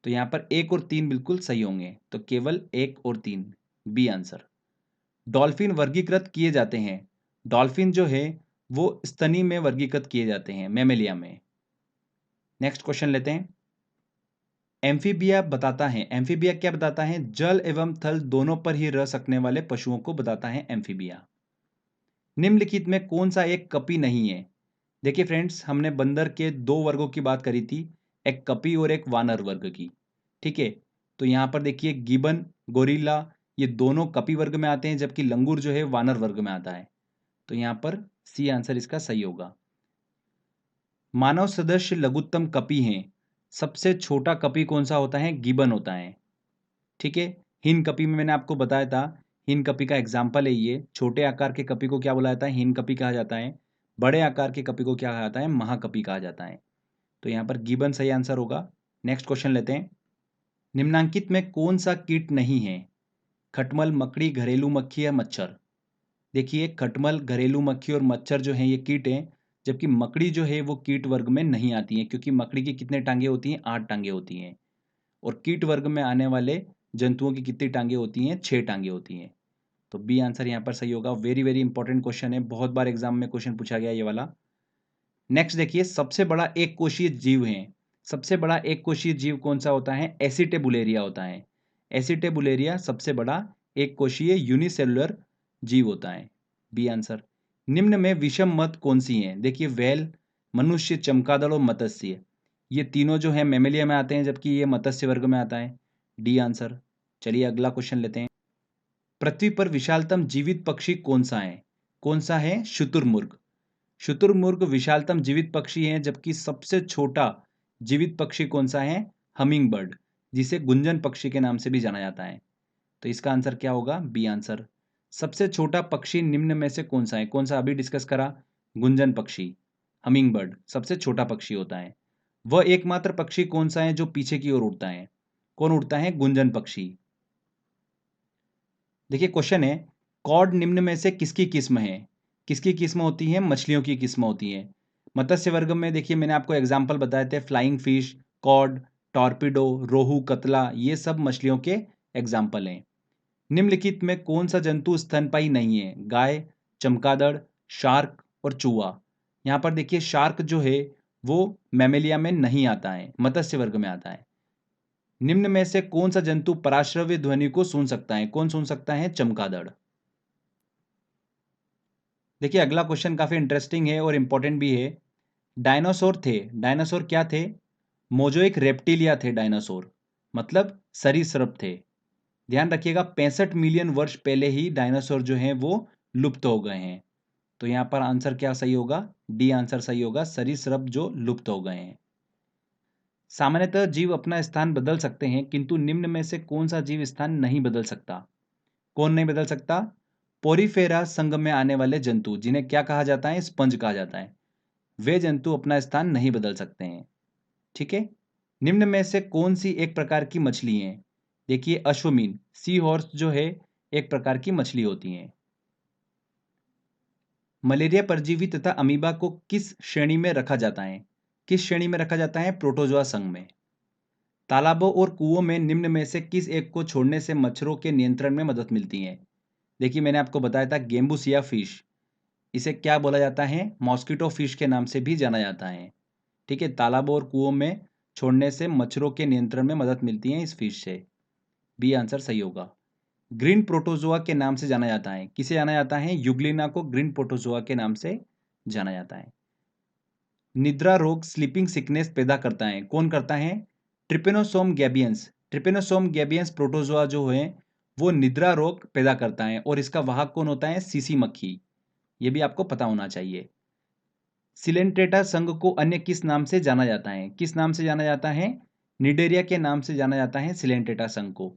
तो यहाँ पर 1 और 3 बिल्कुल सही होंगे, तो केवल 1 और 3, बी आंसर। डॉल्फिन वर्गीकृत किए जाते हैं, डॉल्फिन जो है वो स्तनी में वर्गीकृत किए जाते हैं, मैमेलिया में। नेक्स्ट क्वेश्चन लेते हैं। एम्फीबिया बताता है, एम्फीबिया क्या बताता है, जल एवं थल दोनों पर ही रह सकने वाले पशुओं को बताता है एम्फीबिया। निम्नलिखित में कौन सा एक कपि नहीं है। देखिए फ्रेंड्स, हमने बंदर के 2 वर्गों की बात करी थी, एक कपि और एक वानर वर्ग की। ठीक है। तो यहाँ पर देखिए गिबन, गोरिल्ला, ये दोनों कपि वर्ग में आते हैं, जबकि लंगूर जो है वानर वर्ग में आता है। तो यहाँ पर सी आंसर इसका सही होगा। मानव सदस्य लघुत्तम कपि हैं, सबसे छोटा कपि कौन सा होता है, गिबन होता है। ठीक है। हिन कपि में मैंने आपको बताया था, हिन कपि का एग्जाम्पल है ये। छोटे आकार के कपि को क्या बोला जाता है, हिन कपि कहा जाता है। बड़े आकार के कपि को क्या कहा जाता है, महाकपि कहा जाता है। तो यहाँ पर गिबन सही आंसर होगा। नेक्स्ट क्वेश्चन लेते हैं। निम्नांकित में कौन सा कीट नहीं है। खटमल, मकड़ी, घरेलू मक्खी या मच्छर? देखिए, खटमल, घरेलू मक्खी और मच्छर जो हैं ये कीट हैं, जबकि मकड़ी जो है वो कीट वर्ग में नहीं आती है, क्योंकि मकड़ी की कितने टांगे होती हैं? 8 टांगे होती हैं। और कीट वर्ग में आने वाले जंतुओं की कितनी टांगे होती हैं? 6 टांगे होती हैं। तो बी आंसर यहाँ पर सही होगा। वेरी वेरी इंपॉर्टेंट क्वेश्चन है, बहुत बार एग्जाम में क्वेश्चन पूछा गया ये वाला। नेक्स्ट देखिए, सबसे बड़ा एक कोशीय जीव है। सबसे बड़ा एक कोशीय जीव कौन सा होता है? एसिटेबुलेरिया होता है। एसिटेबुलेरिया सबसे बड़ा एक कोशीय यूनिसेलुलर जीव होता है। B answer. निम्न में विषम मत कौन सी हैं? देखिए, व्हेल, मनुष्य, चमगादड़ और मत्स्य, ये तीनों जो है मैमेलिया में आते हैं, जबकि ये मत्स्य वर्ग में आता है। D answer. चलिए अगला क्वेश्चन लेते हैं। पृथ्वी पर विशालतम जीवित पक्षी कौन सा है? कौन सा है? शुतुरमुर्ग। शुतुरमुर्ग विशालतम जीवित पक्षी है, जबकि सबसे छोटा जीवित पक्षी कौन सा है? हमिंग बर्ड, जिसे गुंजन पक्षी के नाम से भी जाना जाता है। तो इसका आंसर क्या होगा? B answer. सबसे छोटा पक्षी निम्न में से कौन सा है? कौन सा अभी डिस्कस करा? गुंजन पक्षी, हमिंग बर्ड सबसे छोटा पक्षी होता है। वह एकमात्र पक्षी कौन सा है जो पीछे की ओर उड़ता है? कौन उड़ता है? गुंजन पक्षी। देखिए क्वेश्चन है, कॉड निम्न में से किसकी किस्म है? किसकी किस्म होती है? मछलियों की किस्म होती है। मत्स्य वर्ग में देखिए मैंने आपको एग्जाम्पल बताए थे, फ्लाइंग फिश, कॉड, टॉर्पिडो, रोहू, कतला, ये सब मछलियों के एग्जाम्पल हैं। निम्नलिखित में कौन सा जंतु स्तनपायी नहीं है? गाय, चमगादड़, शार्क और चूहा। यहाँ पर देखिए शार्क जो है वो मैमेलिया में नहीं आता है, मत्स्य वर्ग में आता है। निम्न में से कौन सा जंतु पराश्रव्य ध्वनि को सुन सकता है? कौन सुन सकता है? चमगादड़। देखिए अगला क्वेश्चन काफी इंटरेस्टिंग है और इंपॉर्टेंट भी है। डायनासोर थे, डायनासोर क्या थे? मोजोइक रेप्टिलिया थे डायनासोर, मतलब सरीसृप थे। ध्यान रखिएगा, 65 मिलियन वर्ष पहले ही डायनासोर जो हैं वो लुप्त हो गए हैं। तो यहां पर आंसर क्या सही होगा? डी आंसर सही होगा, सरीसृप जो लुप्त हो गए हैं। सामान्यतः जीव अपना स्थान बदल सकते हैं, किंतु निम्न में से कौन सा जीव स्थान नहीं बदल सकता? कौन नहीं बदल सकता? पोरीफेरा संघ में आने वाले जंतु, जिन्हें क्या कहा जाता है? स्पंज कहा जाता है। वे जंतु अपना स्थान नहीं बदल सकते हैं। ठीक है। निम्न में से कौन सी एक प्रकार की मछली है? देखिए अश्वमीन, सी हॉर्स जो है एक प्रकार की मछली होती है। मलेरिया परजीवी तथा अमीबा को किस श्रेणी में रखा जाता है? किस श्रेणी में रखा जाता है? प्रोटोजोआ संघ में। तालाबों और कुओं में निम्न में से किस एक को छोड़ने से मच्छरों के नियंत्रण में मदद मिलती है? देखिए मैंने आपको बताया था, गेम्बुसिया फिश, इसे क्या बोला जाता है? मॉस्किटो फिश के नाम से भी जाना जाता है। ठीक है, तालाबों और कुओं में छोड़ने से मच्छरों के नियंत्रण में मदद मिलती है इस फिश से। बी आंसर सही होगा। ग्रीन प्रोटोजोआ के नाम से जाना जाता है, किसे जाना जाता है? यूग्लिना को ग्रीन प्रोटोजोआ के नाम से जाना जाता है। निद्रा रोग, स्लीपिंग सिकनेस पैदा करता है, कौन करता है? ट्रिपेनोसोम गैबियंस। ट्रिपेनोसोम गैबियंस प्रोटोजोआ जो है वो निद्रा रोग पैदा करता है, और इसका वाहक कौन होता है? सीसी मक्खी। ये भी आपको पता होना चाहिए। सिलेंट्रेटा संघ को अन्य किस नाम से जाना जाता है? किस नाम से जाना जाता है? निडेरिया के नाम से जाना जाता है सिलेंट्रेटा संघ को।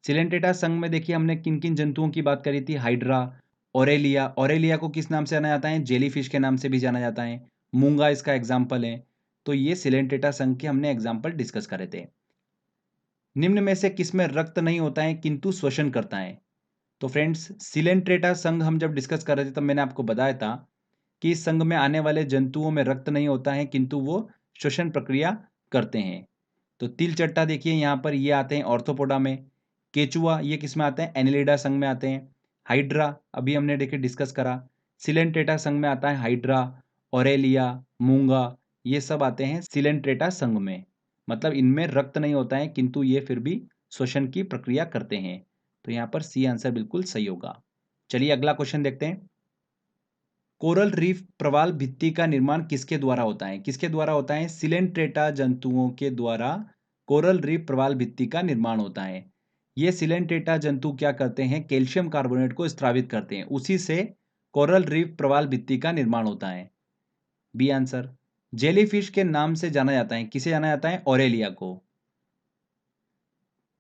सिलेंट्रेटा संघ में देखिए हमने किन किन जंतुओं की बात करी थी? Hydra, Aurelia. ओरेलिया को किस नाम से जाना जाता है? जेलीफिश के नाम से भी जाना जाता है। मूंगा इसका एग्जाम्पल है। तो ये सिलेंट्रेटा संघ के हमने एग्जाम्पल डिस्कस करे थे। निम्न में से किसमें रक्त नहीं होता है किंतु श्वसन करता है? तो फ्रेंड्स, सिलेंट्रेटा संघ हम जब डिस्कस कर रहे थे तब मैंने आपको बताया था कि इस संघ में आने वाले जंतुओं में रक्त नहीं होता है, किंतु वो श्वसन प्रक्रिया करते हैं। तो तिलचट्टा देखिए यहाँ पर ये आते हैं ऑर्थोपोडा में। केचुआ ये किस में आते हैं? एनिलिडा संघ में आते हैं। हाइड्रा अभी हमने देखिए डिस्कस करा। सिलेंट्रेटा संघ में आता है हाइड्रा, ओरेलिया, मूंगा, ये सब आते हैं सिलेंट्रेटा संघ में। मतलब इनमें रक्त नहीं होता है, किंतु ये फिर भी श्वसन की प्रक्रिया करते हैं। तो यहाँ पर सी आंसर बिल्कुल सही होगा। चलिए अगला क्वेश्चन देखते हैं। कोरल रीफ प्रवाल भित्ति का निर्माण किसके द्वारा होता है? किसके द्वारा होता है? सिलेंट्रेटा जंतुओं के द्वारा कोरल रीफ प्रवाल भित्ति का निर्माण होता है। ये सिलेंट्रेटा जंतु क्या करते हैं? कैल्शियम कार्बोनेट को स्रावित करते हैं, उसी से कोरल रीफ प्रवाल भित्ति का निर्माण होता है। B answer. जेलीफिश के नाम से जाना जाता है, किसे जाना जाता है? ओरेलिया को।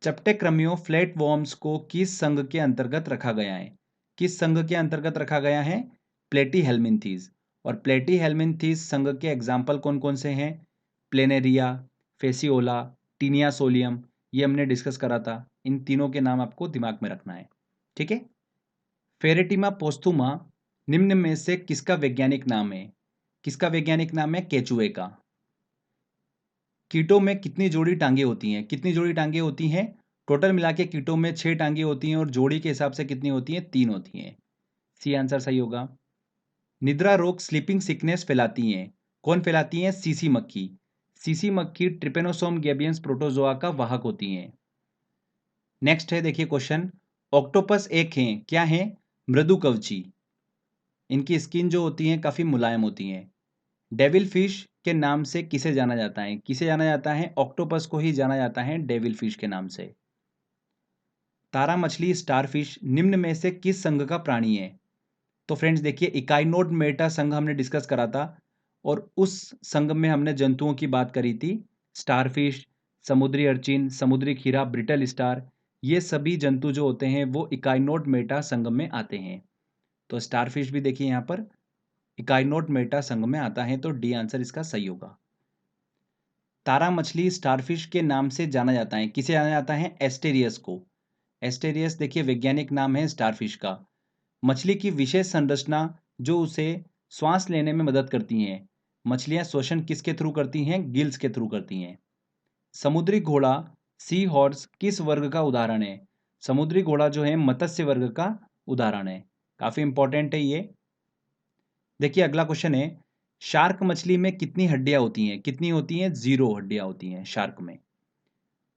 चपटेक्रमियों फ्लैट वॉर्म्स को किस संघ के अंतर्गत रखा गया है? किस संघ के अंतर्गत रखा गया है? प्लेटीहेल्मिन्थीज। और प्लेटीहेल्मिन्थीज संघ के एग्जाम्पल कौन कौन से हैं? प्लेनेरिया, फेसियोला, टीनिया सोलियम, ये हमने डिस्कस करा था। इन तीनों के नाम आपको दिमाग में रखना है। ठीक है। फेरेटिमा पोस्थुमा निम्न में से किसका वैज्ञानिक नाम है? किसका वैज्ञानिक नाम है? केचुए का। कीटों में कितनी जोड़ी टांगे होती हैं? कितनी जोड़ी टांगे होती हैं? टोटल मिला के कीटों में 6 टांगे होती हैं और जोड़ी के हिसाब से कितनी होती हैं? 3 होती हैं। सी आंसर सही होगा। निद्रा रोग स्लीपिंग सिकनेस फैलाती हैं। कौन फैलाती हैं? सीसी मक्खी। सीसी मक्खी ट्रिपेनोसोम गैबियंस प्रोटोजोआ का वाहक होती हैं। नेक्स्ट है, देखिए क्वेश्चन। ऑक्टोपस एक हैं, क्या हैं? मृदु कवची। इनकी स्किन जो होती है काफी मुलायम होती है। डेविल फिश के नाम से किसे जाना जाता है? किसे जाना जाता है? ऑक्टोपस को ही जाना जाता है डेविल फिश के नाम से। तारा मछली स्टारफिश निम्न में से किस संघ का प्राणी है? तो फ्रेंड्स देखिए, इकाइनोड मेटा संघ हमने डिस्कस करा था और उस संघ में हमने जंतुओं की बात करी थी। स्टारफिश, समुद्री अर्चिन, समुद्री खीरा, ब्रिटल स्टार, ये सभी जंतु जो होते हैं वो इकाइनोड मेटा संघ में आते हैं। तो स्टारफिश भी देखिए यहाँ पर इकाइनोड मेटा संघ में आता है, तो डी आंसर इसका सही होगा। तारा मछली स्टारफिश के नाम से जाना जाता है, किसे जाना जाता है? एस्टेरियस को। एस्टेरियस देखिए वैज्ञानिक नाम है स्टारफिश का। मछली की विशेष संरचना जो उसे श्वास लेने में मदद करती हैं। मछलियां श्वसन किसके थ्रू करती हैं? गिल्स के थ्रू करती हैं। समुद्री घोड़ा सी हॉर्स किस वर्ग का उदाहरण है? समुद्री घोड़ा जो है मत्स्य वर्ग का उदाहरण है। काफी इंपॉर्टेंट है ये। देखिए अगला क्वेश्चन है, शार्क मछली में कितनी हड्डियां होती हैं? कितनी होती हैं? 0 हड्डियां होती हैं शार्क में।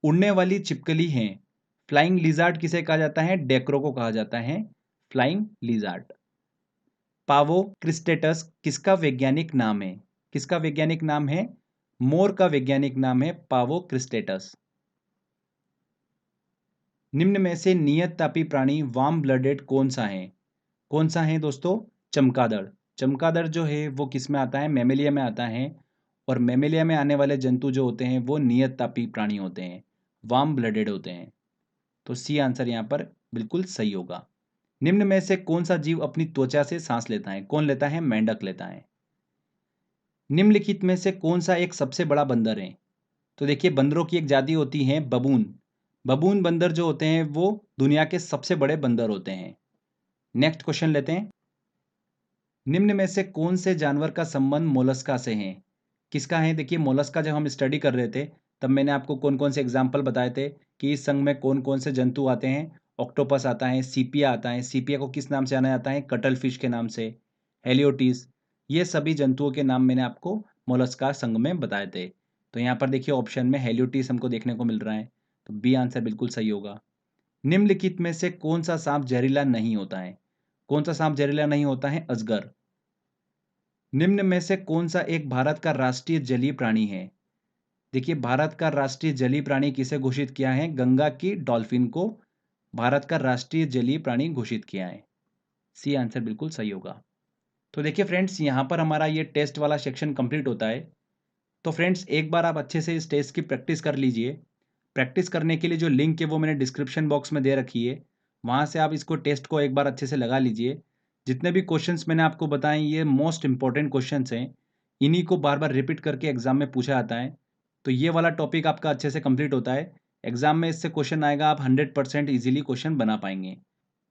उड़ने वाली छिपकली है फ्लाइंग लिजार्ड किसे कहा जाता है? डेक्रो को कहा जाता है फ्लाइंग लिजार्ड। पावो क्रिस्टेटस किसका वैज्ञानिक नाम है? किसका वैज्ञानिक नाम है? मोर का वैज्ञानिक नाम है पावो क्रिस्टेटस। निम्न में से नियत तापी प्राणी वार्म ब्लडेड कौन सा है? कौन सा है दोस्तों? चमगादड़। चमगादड़ जो है वो किस में आता है? मैमेलिया में आता है। और मैमेलिया में आने वाले जंतु जो होते हैं वो नियत तापी प्राणी होते हैं, वार्म ब्लडेड होते हैं। तो सी आंसर यहाँ पर बिल्कुल सही होगा। निम्न में से कौन सा जीव अपनी त्वचा से सांस लेता है? कौन लेता है? मेंढक लेता है। निम्नलिखित में से कौन सा एक सबसे बड़ा बंदर है? तो देखिए बंदरों की एक जाति होती है बबून। बबून बंदर जो होते हैं वो दुनिया के सबसे बड़े बंदर होते हैं। नेक्स्ट क्वेश्चन लेते हैं। निम्न में से कौन से जानवर का संबंध मोलस्का से है? किसका है? देखिए मोलस्का जब हम स्टडी कर रहे थे तब मैंने आपको कौन कौन से एग्जाम्पल बताए थे कि इस संघ में कौन कौन से जंतु आते हैं। ऑक्टोपस आता है, सीपिया आता है। सीपिया को किस नाम से जाना जाता है? कटल फिश के नाम से। हेलियोटिस, ये सभी जंतुओं के नाम मैंने आपको मोलस्का संघ में बताए थे। तो यहाँ पर देखिए ऑप्शन में हेलियोटिस हमको देखने को मिल रहा है, तो बी आंसर बिल्कुल सही होगा। निम्नलिखित में से कौन सा सांप जहरीला नहीं होता है? कौन सा सांप जहरीला नहीं होता है? अजगर। निम्न में से कौन सा एक भारत का राष्ट्रीय जलीय प्राणी है? देखिए भारत का राष्ट्रीय जलीय प्राणी किसे घोषित किया है? गंगा की डॉल्फिन को भारत का राष्ट्रीय जलीय प्राणी घोषित किया है। सी आंसर बिल्कुल सही होगा। तो देखिए फ्रेंड्स, यहाँ पर हमारा ये टेस्ट वाला सेक्शन कंप्लीट होता है। तो फ्रेंड्स एक बार आप अच्छे से इस टेस्ट की प्रैक्टिस कर लीजिए। प्रैक्टिस करने के लिए जो लिंक है वो मैंने डिस्क्रिप्शन बॉक्स में दे रखी है, वहाँ से आप इसको टेस्ट को एक बार अच्छे से लगा लीजिए। जितने भी क्वेश्चंस मैंने आपको बताए ये मोस्ट इंपॉर्टेंट क्वेश्चंस हैं, इन्हीं को बार बार रिपीट करके एग्जाम में पूछा जाता है। तो ये वाला टॉपिक आपका अच्छे से कंप्लीट होता है, एग्जाम में इससे क्वेश्चन आएगा, आप 100% ईजिली क्वेश्चन बना पाएंगे।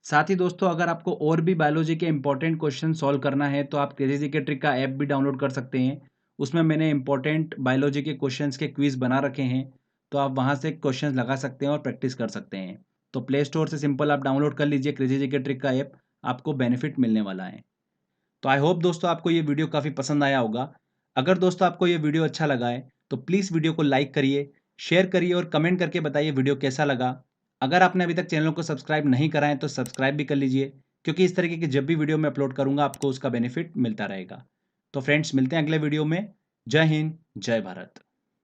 साथ ही दोस्तों अगर आपको और भी बायोलॉजी के इंपॉर्टेंट क्वेश्चन सॉल्व करना है तो आप क्रेजी जीके ट्रिक का ऐप भी डाउनलोड कर सकते हैं। उसमें मैंने इंपॉर्टेंट बायोलॉजी के क्वेश्चंस के क्विज बना रखे हैं, तो आप वहां से क्वेश्चंस लगा सकते हैं और प्रैक्टिस कर सकते हैं। तो प्ले स्टोर से सिंपल आप डाउनलोड कर लीजिए क्रेजी जीके ट्रिक का ऐप, आपको बेनिफिट मिलने वाला है। तो आई होप दोस्तों आपको ये वीडियो काफ़ी पसंद आया होगा। अगर दोस्तों आपको ये वीडियो अच्छा लगा है तो प्लीज़ वीडियो को लाइक करिए, शेयर करिए और कमेंट करके बताइए वीडियो कैसा लगा। अगर आपने अभी तक चैनल को सब्सक्राइब नहीं करा है तो सब्सक्राइब भी कर लीजिए, क्योंकि इस तरीके की जब भी वीडियो मैं अपलोड करूंगा आपको उसका बेनिफिट मिलता रहेगा। तो फ्रेंड्स मिलते हैं अगले वीडियो में। जय हिंद, जय भारत।